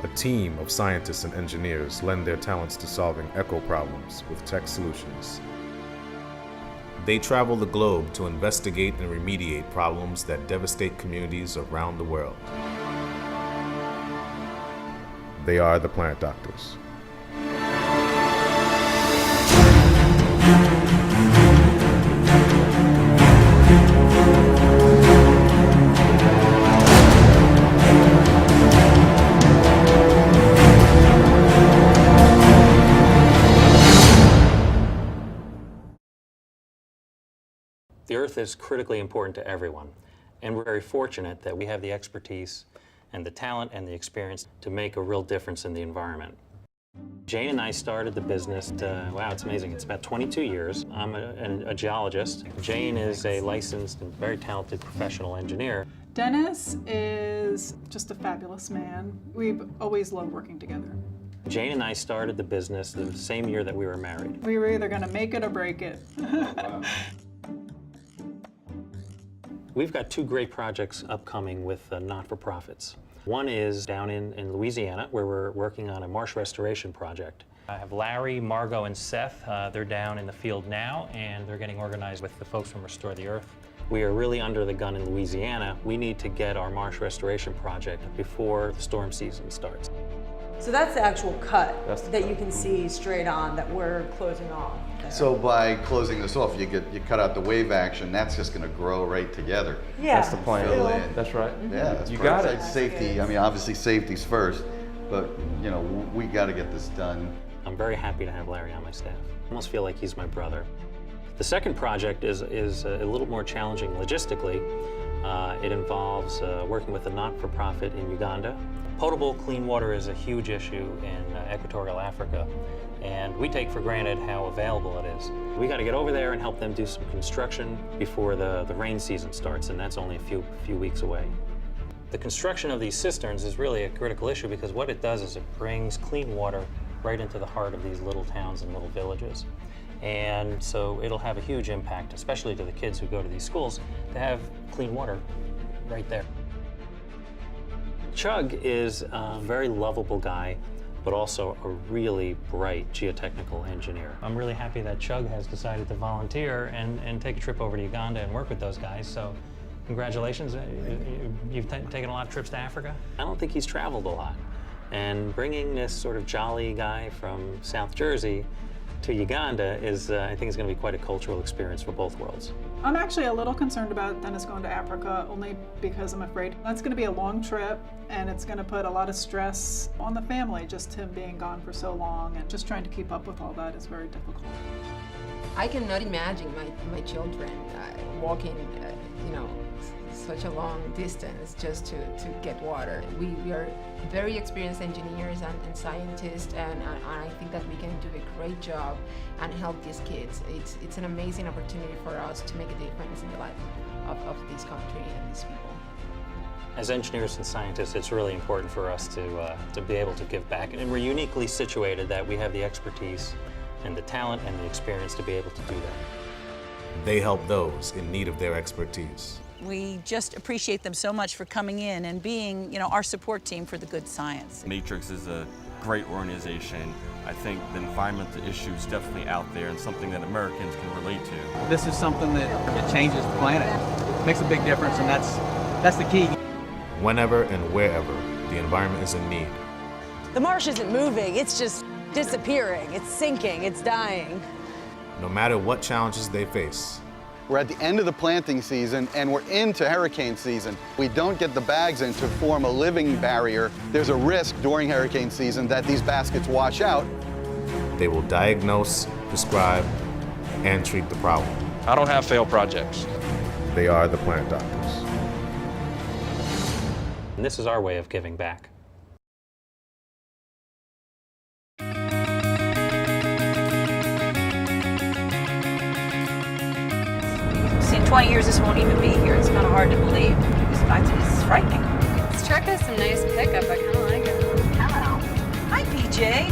A team of scientists and engineers lend their talents to solving eco problems with tech solutions. They travel the globe to investigate and remediate problems that devastate communities around the world. They are the Plant Doctors. The Earth is critically important to everyone, and we're very fortunate that we have the expertise and the talent and the experience to make a real difference in the environment. Jane and I started the business, wow, it's amazing. It's about 22 years. I'm a geologist. Jane is a licensed and very talented professional engineer. Dennis is just a fabulous man. We've always loved working together. Jane and I started the business the same year that we were married. We were either going to make it or break it. We've got two great projects upcoming with not-for-profits. One is down in Louisiana, where we're working on a marsh restoration project. I have Larry, Margot, and Seth. They're down in the field now, and they're getting organized with the folks from Restore the Earth. We are really under the gun in Louisiana. We need to get our marsh restoration project before the storm season starts. So that's the actual cut that cut. you can see straight on that we're closing off. there. So by closing this off, you cut out the wave action. That's just going to grow right together. Yeah. That's the plan. Fill in. That's right. Yeah, that's You perfect. got it. It's safety. I mean, obviously safety's first, but you know we got to get this done. I'm very happy to have Larry on my staff. I almost feel like he's my brother. The second project is a little more challenging logistically. It involves working with a not-for-profit in Uganda. Potable clean water is a huge issue in equatorial Africa, and we take for granted how available it is. We got to get over there and help them do some construction before the rain season starts, and that's only a few weeks away. The construction of these cisterns is really a critical issue because what it does is it brings clean water right into the heart of these little towns and little villages. And so it'll have a huge impact, especially to the kids who go to these schools, to have clean water right there. Chug is a very lovable guy, but also a really bright geotechnical engineer. I'm really happy that Chug has decided to volunteer and take a trip over to Uganda and work with those guys. So congratulations. You've taken a lot of trips to Africa? I don't think he's traveled a lot. And bringing this sort of jolly guy from South Jersey to Uganda is, I think, is going to be quite a cultural experience for both worlds. I'm actually a little concerned about Dennis going to Africa only because I'm afraid that's going to be a long trip and it's going to put a lot of stress on the family, just him being gone for so long, and just trying to keep up with all that is very difficult. I cannot imagine my children walking, such a long distance just to get water. We are very experienced engineers and scientists, and I think that we can do a great job and help these kids. It's an amazing opportunity for us to make a difference in the life of this country and these people. As engineers and scientists, it's really important for us to be able to give back, and we're uniquely situated that we have the expertise and the talent and the experience to be able to do that. They help those in need of their expertise. We just appreciate them so much for coming in and being, our support team for the good science. Matrix is a great organization. I think the environmental issue is definitely out there and something that Americans can relate to. This is something that it changes the planet. It makes a big difference, and that's the key. Whenever and wherever the environment is in need, The marsh isn't moving, it's just disappearing, it's sinking, it's dying. no matter what challenges they face, We're at the end of the planting season and we're into hurricane season. We don't get the bags in to form a living barrier. There's a risk during hurricane season that these baskets wash out. they will diagnose, prescribe, and treat the problem. I don't have failed projects. They are the Plant Doctors. And this is our way of giving back. See, in 20 years, this won't even be here. It's kind of hard to believe. It's frightening. This truck has some nice pickup. I kind of like it. Hello. Hi, PJ.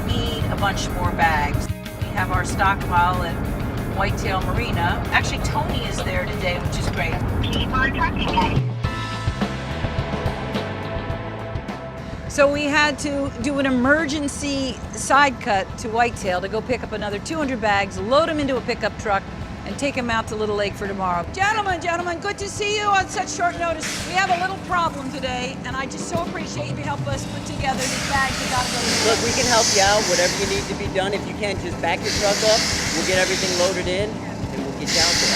We need a bunch more bags. We have our stockpile at Whitetail Marina. Actually, Tony is there today, which is great. So we had to do an emergency side cut to Whitetail to go pick up another 200 bags, load them into a pickup truck, and take them out to Little Lake for tomorrow. Gentlemen, good to see you on such short notice. We have a little problem today, and I just so appreciate if you help us put together these bags that gotta go to the Look, we can help you out, whatever you need to be done. If you can't, just back your truck up. We'll get everything loaded in, and we'll get you out there.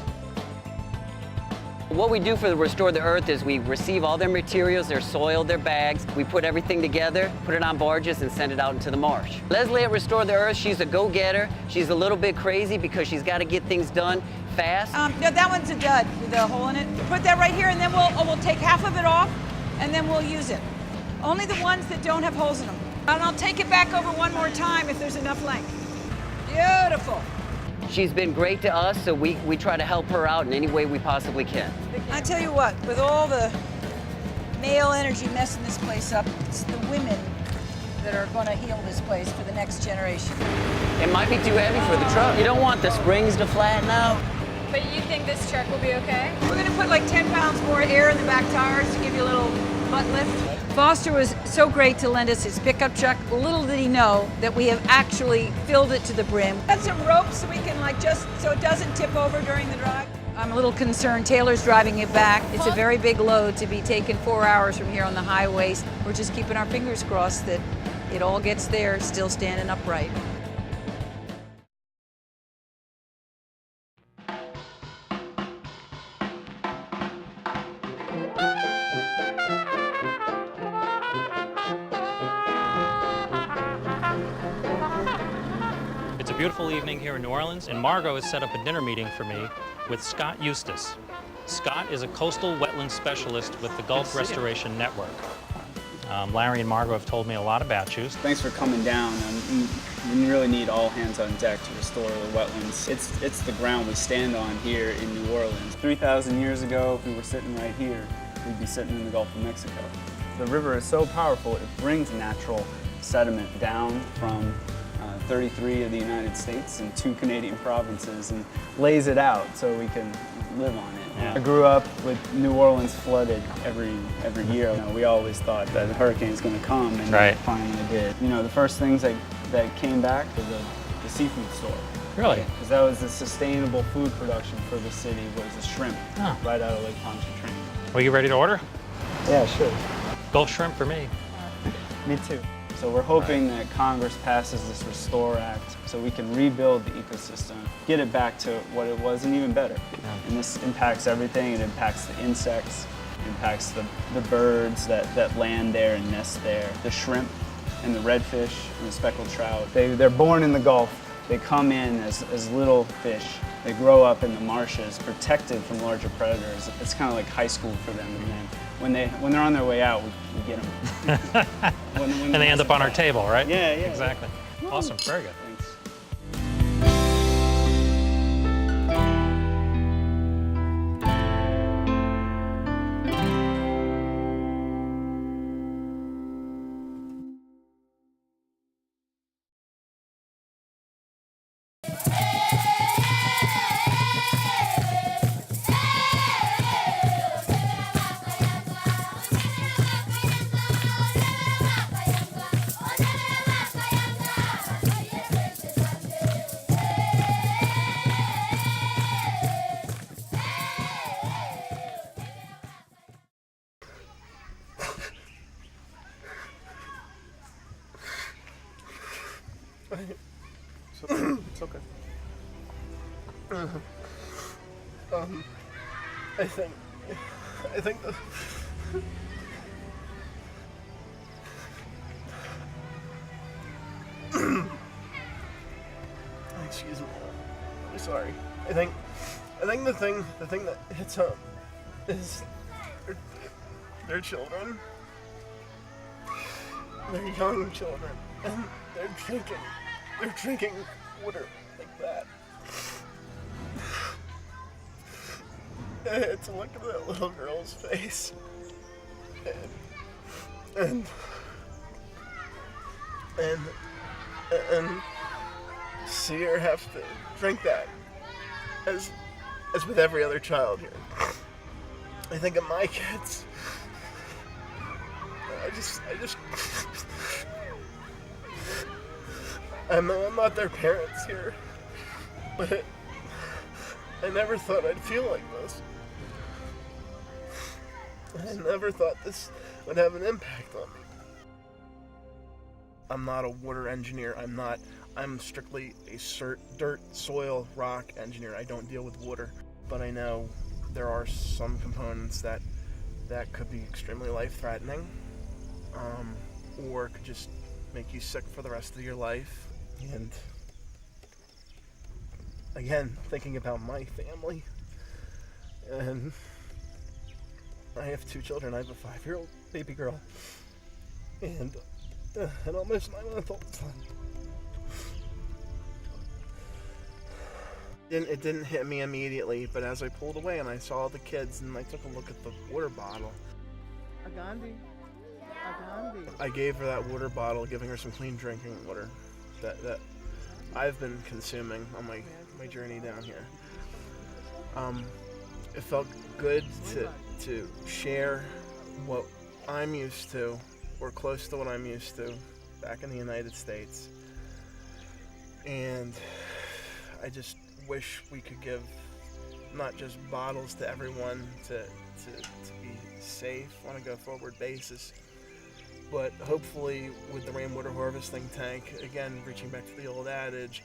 What we do for the Restore the Earth is we receive all their materials, their soil, their bags. We put everything together, put it on barges, and send it out into the marsh. Leslie at Restore the Earth, she's a go-getter. She's a little bit crazy because she's got to get things done fast. No, that one's a dud with a hole in it. Put that right here, and then we'll take half of it off, and then we'll use it. Only the ones that don't have holes in them. And I'll take it back over one more time if there's enough length. Beautiful. She's been great to us, so we try to help her out in any way we possibly can. I tell you what, with all the male energy messing this place up, it's the women that are going to heal this place for the next generation. It might be too heavy for the truck. You don't want the springs to flatten out. But you think this truck will be okay? We're going to put like 10 pounds more air in the back tires to give you a little butt lift. Foster was so great to lend us his pickup truck. Little did he know that we have actually filled it to the brim. Got some ropes so we can so it doesn't tip over during the drive. I'm a little concerned. Taylor's driving it back. It's a very big load to be taken 4 hours from here on the highway. We're just keeping our fingers crossed that it all gets there still standing upright. It's a beautiful evening here in New Orleans, and Margot has set up a dinner meeting for me with Scott Eustace. Scott is a coastal wetland specialist with the Gulf Restoration Network. Larry and Margot have told me a lot about you. Thanks for coming down. We really need all hands on deck to restore the wetlands. It's the ground we stand on here in New Orleans. 3,000 years ago, if we were sitting right here, we'd be sitting in the Gulf of Mexico. The river is so powerful, it brings natural sediment down from 33 of the United States and 2 Canadian provinces and lays it out so we can live on it. Yeah. I grew up with New Orleans flooded every year. We always thought that a hurricane's going to come, and it finally did. The first things that came back was the seafood store. Really? Because that was the sustainable food production for the city, was the shrimp right out of Lake Pontchartrain. Are you ready to order? Yeah, sure. Gulf shrimp for me. Me too. So we're hoping that Congress passes this Restore Act so we can rebuild the ecosystem, get it back to what it was and even better. And this impacts everything. It impacts the insects, it impacts the birds that land there and nest there, the shrimp and the redfish and the speckled trout. They're born in the Gulf. They come in as little fish. They grow up in the marshes, protected from larger predators. It's kind of like high school for them. And then when they're on their way out, we get them. And they end up on our table, right? Yeah. Exactly. Awesome. Very good. Thanks. It's okay. I think the... Excuse me. I'm sorry. I think the thing that hits home is their children. They're young children, and they're drinking water like that. And to look at that little girl's face and see her have to drink that as with every other child here. I think of my kids. I'm not their parents here, but I never thought I'd feel like this. I never thought this would have an impact on me. I'm not a water engineer. I'm strictly a dirt, soil, rock engineer. I don't deal with water, but I know there are some components that could be extremely life-threatening, or could just make you sick for the rest of your life. And again, thinking about my family, and I have 2 children. I have a 5-year-old baby girl, and almost 9-month-old son. It didn't hit me immediately, but as I pulled away and I saw the kids and I took a look at the water bottle, I gave her that water bottle, giving her some clean drinking water that I've been consuming on my journey down here. It felt good to share what I'm used to, or close to what I'm used to, back in the United States. And I just wish we could give not just bottles to everyone to be safe on a go-forward basis, but hopefully with the rainwater harvesting tank, again, reaching back to the old adage,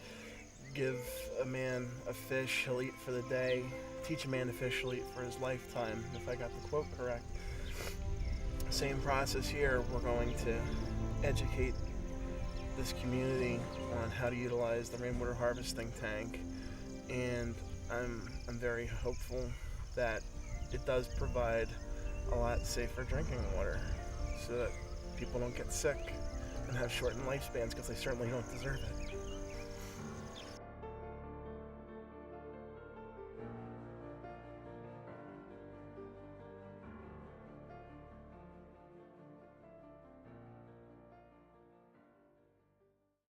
give a man a fish, he'll eat for the day, teach a man to fish, he'll eat for his lifetime, if I got the quote correct. Same process here. We're going to educate this community on how to utilize the rainwater harvesting tank, and I'm very hopeful that it does provide a lot safer drinking water so that people don't get sick and have shortened lifespans, because they certainly don't deserve it.